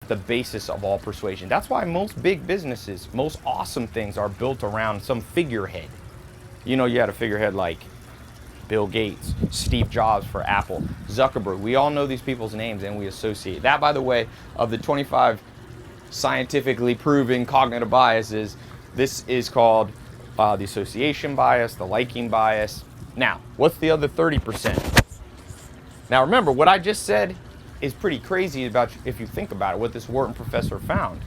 the basis of all persuasion. That's why most big businesses, most awesome things are built around some figurehead. You know, you had a figurehead like Bill Gates, Steve Jobs for Apple, Zuckerberg. We all know these people's names and we associate. That, by the way, of the 25 scientifically proven cognitive biases, this is called the association bias, the liking bias. Now, what's the other 30%? Now remember, what I just said is pretty crazy about, if you think about it, what this Wharton professor found.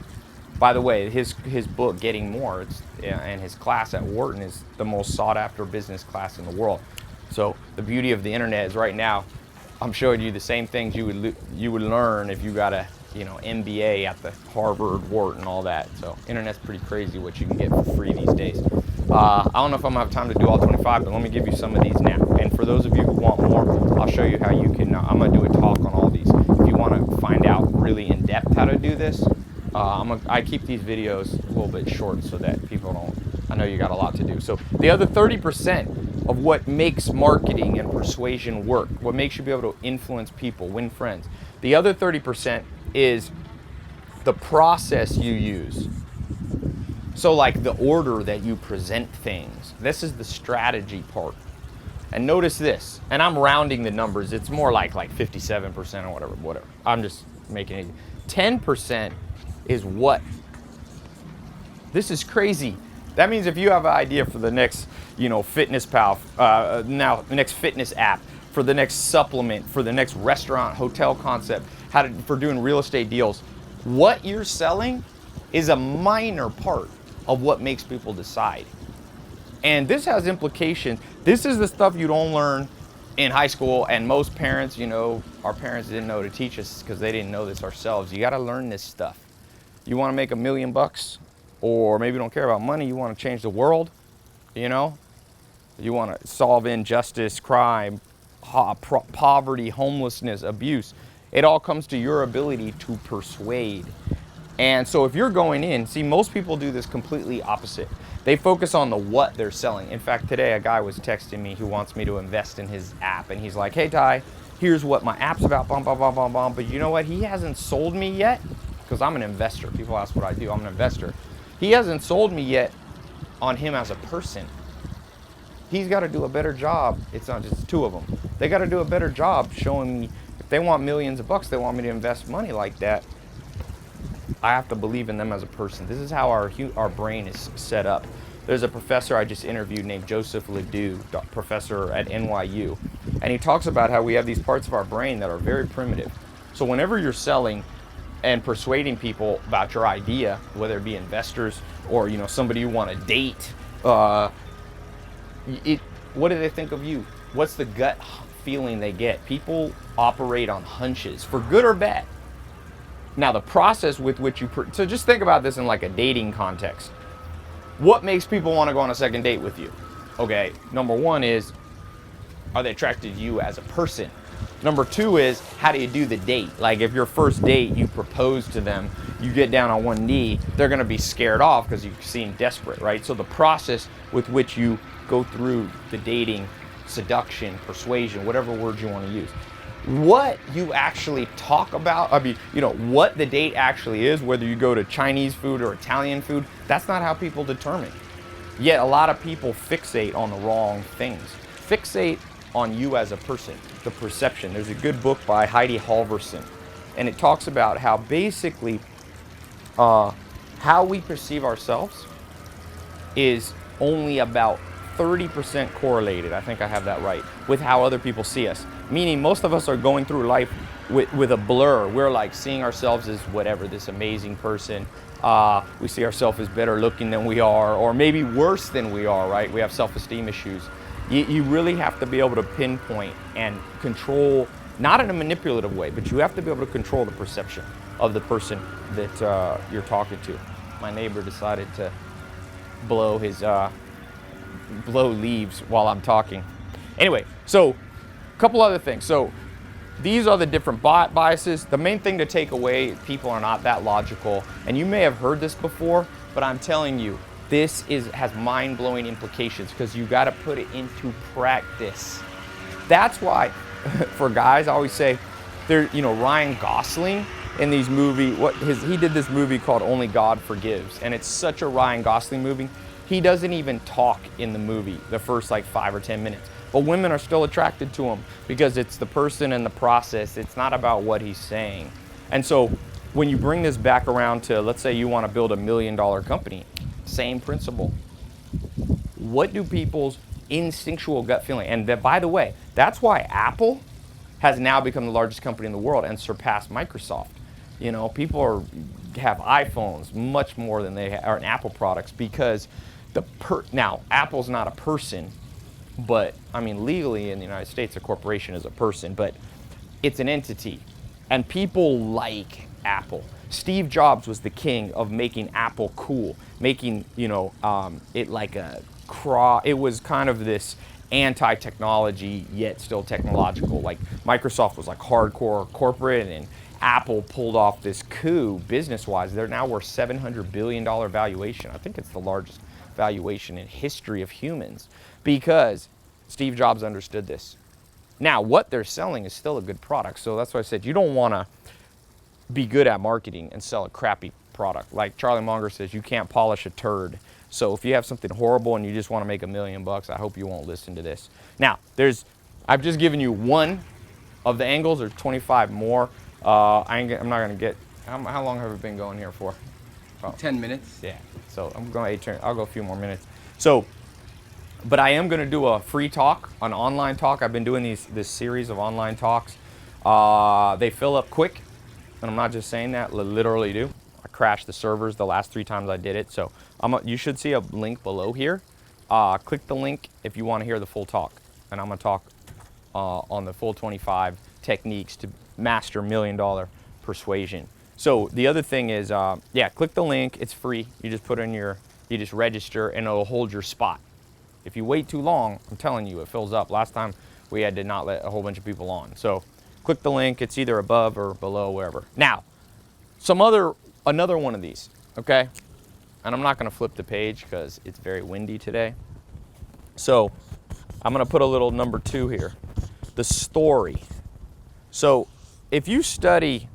By the way, his book, Getting More, and his class at Wharton is the most sought after business class in the world. So the beauty of the internet is right now, I'm showing you the same things you would learn if you got a MBA at the Harvard, Wharton, all that. So internet's pretty crazy what you can get for free these days. I don't know if I'm gonna have time to do all 25, but let me give you some of these now. And for those of you who want more, I'll show you how you can, I'm gonna do a talk on all these. If you wanna find out really in depth how to do this, I keep these videos a little bit short so that people don't, I know you got a lot to do. So the other 30% of what makes marketing and persuasion work, what makes you be able to influence people, win friends, the other 30% is the process you use. So like the order that you present things. This is the strategy part. And notice this, and I'm rounding the numbers. It's more like 57% or whatever. I'm just making it. 10% is what? This is crazy. That means if you have an idea for the next, Fitness Pal, now the next fitness app, for the next supplement, for the next restaurant, hotel concept, for doing real estate deals, what you're selling is a minor part of what makes people decide. And this has implications. This is the stuff you don't learn in high school, and most parents, our parents didn't know to teach us because they didn't know this ourselves. You got to learn this stuff. You want to make $1 million, or maybe you don't care about money, you want to change the world, you want to solve injustice, crime, poverty, homelessness, abuse. It all comes to your ability to persuade. And so if you're going in, see, most people do this completely opposite. They focus on the what they're selling. In fact, today a guy was texting me who wants me to invest in his app, and he's like, hey Ty, here's what my app's about, bum, bum, bum, bum, bum. But you know what? He hasn't sold me yet, because I'm an investor. People ask what I do. I'm an investor. He hasn't sold me yet on him as a person. He's got to do a better job. It's not just two of them. They got to do a better job showing me, if they want millions of bucks, they want me to invest money like that, I have to believe in them as a person. This is how our brain is set up. There's a professor I just interviewed named Joseph Ledoux, professor at NYU, and he talks about how we have these parts of our brain that are very primitive. So whenever you're selling and persuading people about your idea, whether it be investors or somebody you want to date, what do they think of you? What's the gut feeling they get? People operate on hunches, for good or bad. Now the process with which so just think about this in like a dating context. What makes people want to go on a second date with you? Okay, number one is, are they attracted to you as a person? Number two is, how do you do the date? Like if your first date, you propose to them, you get down on one knee, they're gonna be scared off because you seem desperate, right? So the process with which you go through the dating, seduction, persuasion, whatever words you want to use. What you actually talk about, what the date actually is, whether you go to Chinese food or Italian food, that's not how people determine. Yet a lot of people fixate on the wrong things. Fixate on you as a person, the perception. There's a good book by Heidi Halvorson, and it talks about how basically how we perceive ourselves is only about 30% correlated, I think I have that right, with how other people see us. Meaning most of us are going through life with a blur. We're like seeing ourselves as whatever, this amazing person. We see ourselves as better looking than we are, or maybe worse than we are, right? We have self-esteem issues. You really have to be able to pinpoint and control, not in a manipulative way, but you have to be able to control the perception of the person that you're talking to. My neighbor decided to blow leaves while I'm talking. Anyway, so a couple other things. So these are the different biases. The main thing to take away, people are not that logical. And you may have heard this before, but I'm telling you, this has mind-blowing implications because you got to put it into practice. That's why, for guys, I always say, Ryan Gosling, in these he did this movie called Only God Forgives, and it's such a Ryan Gosling movie. He doesn't even talk in the movie the first like 5 or 10 minutes, but women are still attracted to him because it's the person and the process. It's not about what he's saying. And so when you bring this back around to, let's say you want to build $1 million company, same principle. What do people's instinctual gut feeling? And that, by the way, that's why Apple has now become the largest company in the world and surpassed Microsoft. You know, people have iPhones much more than they are in Apple products because now Apple's not a person, but I mean legally in the United States a corporation is a person, but it's an entity, and people like Apple. Steve Jobs was the king of making Apple cool, making it like it was kind of this anti-technology yet still technological. Like Microsoft was like hardcore corporate, and Apple pulled off this coup business-wise. They're now worth $700 billion valuation. I think it's the largest valuation in history of humans because Steve Jobs understood this. Now, what they're selling is still a good product. So that's why I said you don't want to be good at marketing and sell a crappy product. Like Charlie Munger says, you can't polish a turd. So if you have something horrible and you just want to make $1 million, I hope you won't listen to this. Now, I've just given you one of the angles. There's 25 more. I'm not going to get, how long have we been going here for? About 10 minutes. Yeah, so I'll go a few more minutes. So, but I am going to do a free talk, an online talk. I've been doing this series of online talks. They fill up quick, and I'm not just saying that, I literally do. I crashed the servers the last 3 times I did it. So you should see a link below here. Click the link if you want to hear the full talk. And I'm going to talk on the full 25 techniques to master $1 million persuasion. So the other thing is, click the link. It's free. You just put in you just register, and it'll hold your spot. If you wait too long, I'm telling you, it fills up. Last time we had to not let a whole bunch of people on. So click the link. It's either above or below, wherever. Now, another one of these, okay? And I'm not going to flip the page because it's very windy today. So I'm going to put a little number 2 here, the story. So if you study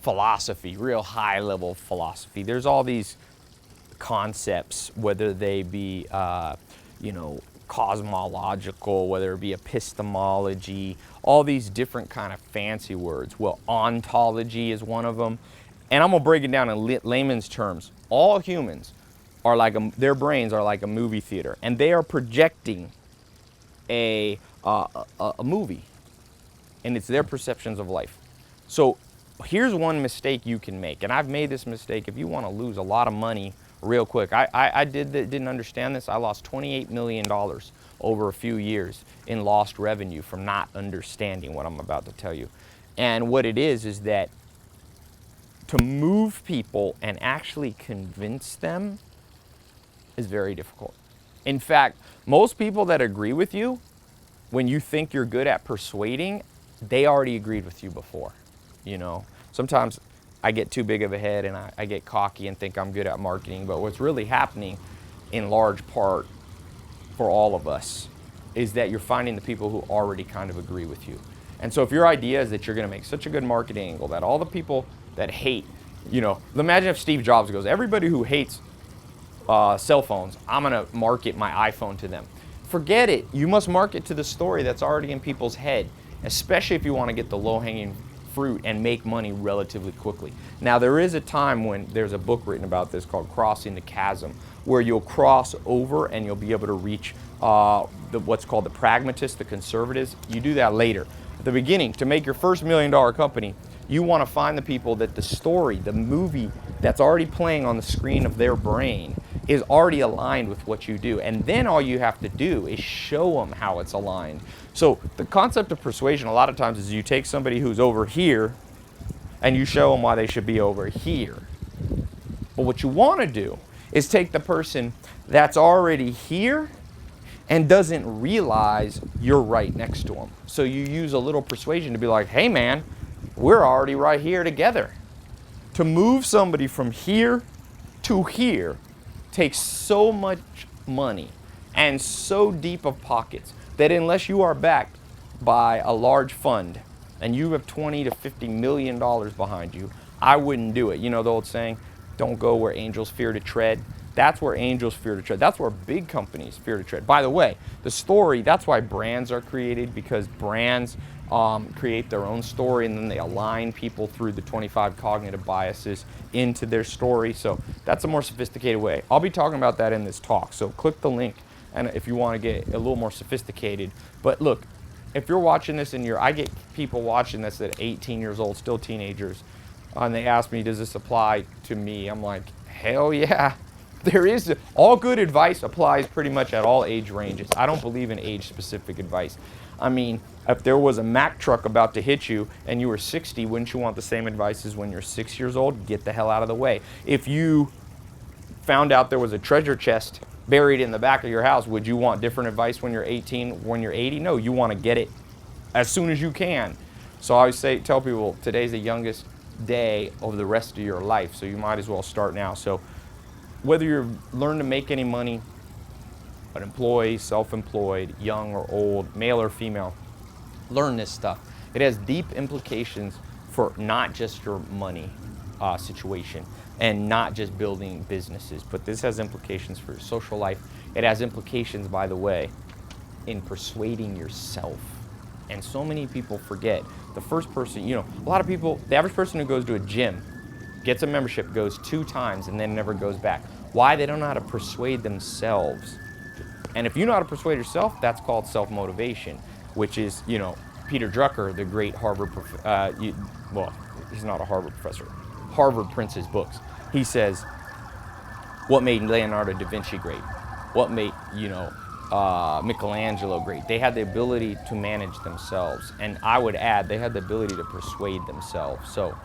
philosophy, real high-level philosophy, there's all these concepts, whether they be cosmological, whether it be epistemology, all these different kind of fancy words. Well, ontology is one of them. And I'm going to break it down in layman's terms. All humans are their brains are like a movie theater, and they are projecting a movie, and it's their perceptions of life. So here's one mistake you can make, and I've made this mistake. If you want to lose a lot of money real quick, I didn't understand this. I lost $28 million over a few years in lost revenue from not understanding what I'm about to tell you. And what it is that to move people and actually convince them is very difficult. In fact, most people that agree with you, when you think you're good at persuading, they already agreed with you before. Sometimes I get too big of a head and I get cocky and think I'm good at marketing, but what's really happening in large part for all of us is that you're finding the people who already kind of agree with you. And so if your idea is that you're going to make such a good marketing angle that all the people that hate, imagine if Steve Jobs goes, everybody who hates cell phones, I'm going to market my iPhone to them. Forget it. You must market to the story that's already in people's head, especially if you want to get the low-hanging fruit and make money relatively quickly. Now, there is a time when there's a book written about this called Crossing the Chasm, where you'll cross over and you'll be able to reach what's called the pragmatists, the conservatives. You do that later. At the beginning, to make your first $1 million company, you want to find the people that the story, the movie that's already playing on the screen of their brain is already aligned with what you do. And then all you have to do is show them how it's aligned. So the concept of persuasion a lot of times is you take somebody who's over here and you show them why they should be over here. But what you want to do is take the person that's already here and doesn't realize you're right next to them. So you use a little persuasion to be like, hey man, we're already right here together. To move somebody from here to here takes so much money and so deep of pockets that unless you are backed by a large fund and you have $20 to $50 million behind you, I wouldn't do it. You know the old saying, don't go where angels fear to tread. That's where angels fear to tread. That's where big companies fear to tread. By the way, the story, that's why brands are created, because brands create their own story, and then they align people through the 25 cognitive biases into their story. So that's a more sophisticated way. I'll be talking about that in this talk. So click the link and if you want to get a little more sophisticated. But look, if you're watching this and I get people watching this at 18 years old, still teenagers, and they ask me, does this apply to me? I'm like, hell yeah. There is, all good advice applies pretty much at all age ranges. I don't believe in age-specific advice. I mean, if there was a Mack truck about to hit you and you were 60, wouldn't you want the same advice as when you're 6 years old? Get the hell out of the way. If you found out there was a treasure chest buried in the back of your house, would you want different advice when you're 18, when you're 80? No, you want to get it as soon as you can. So I always tell people, today's the youngest day of the rest of your life, so you might as well start now. So whether you're learning to make any money, an employee, self-employed, young or old, male or female, learn this stuff. It has deep implications for not just your money situation and not just building businesses, but this has implications for your social life. It has implications, by the way, in persuading yourself. And so many people forget. The first person, you know, a lot of people, the average person who goes to a gym, gets a membership, goes 2 times, and then never goes back. Why? They don't know how to persuade themselves. And if you know how to persuade yourself, that's called self-motivation, which is, you know, Peter Drucker, the great Harvard, well, he's not a Harvard professor. Harvard prints his books. He says, what made Leonardo da Vinci great? What made, you know, Michelangelo great? They had the ability to manage themselves. And I would add, they had the ability to persuade themselves. So,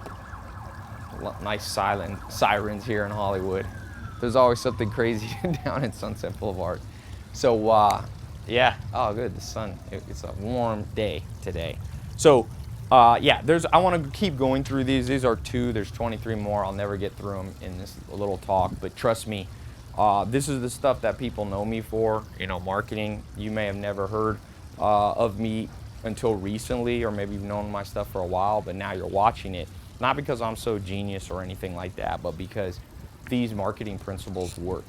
nice sirens here in Hollywood. There's always something crazy down in Sunset Boulevard. So, yeah, oh good, the sun, it's a warm day today. So, yeah, I want to keep going through these. These are 2, there's 23 more. I'll never get through them in this little talk, but trust me, this is the stuff that people know me for, you know, marketing. You may have never heard of me until recently, or maybe you've known my stuff for a while, but now you're watching it. Not because I'm so genius or anything like that, but because these marketing principles work.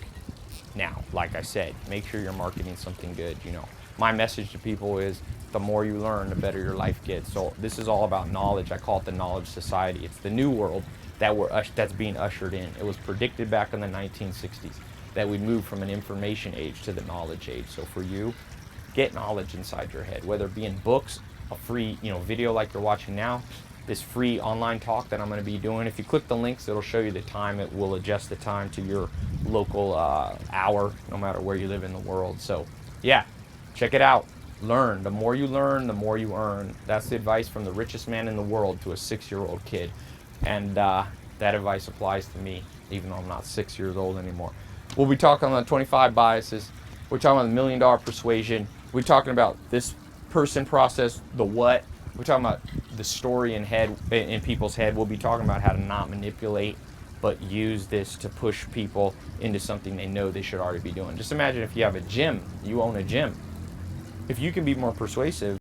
Now, like I said, make sure you're marketing something good. You know, my message to people is the more you learn, the better your life gets. So this is all about knowledge. I call it the knowledge society. It's the new world that's being ushered in. It was predicted back in the 1960s that we'd move from an information age to the knowledge age. So for you, get knowledge inside your head, whether it be in books, a free, you know, video like you're watching now, this free online talk that I'm going to be doing. If you click the links, it'll show you the time. It will adjust the time to your local hour, no matter where you live in the world. So yeah, check it out. Learn. The more you learn, the more you earn. That's the advice from the richest man in the world to a 6-year-old kid. And that advice applies to me, even though I'm not 6 years old anymore. We'll be talking about 25 biases. We're talking about the $1 million persuasion. We're talking about this person process, the what. We're talking about the story in people's head. We'll be talking about how to not manipulate, but use this to push people into something they know they should already be doing. Just imagine if you have a gym, you own a gym. If you can be more persuasive,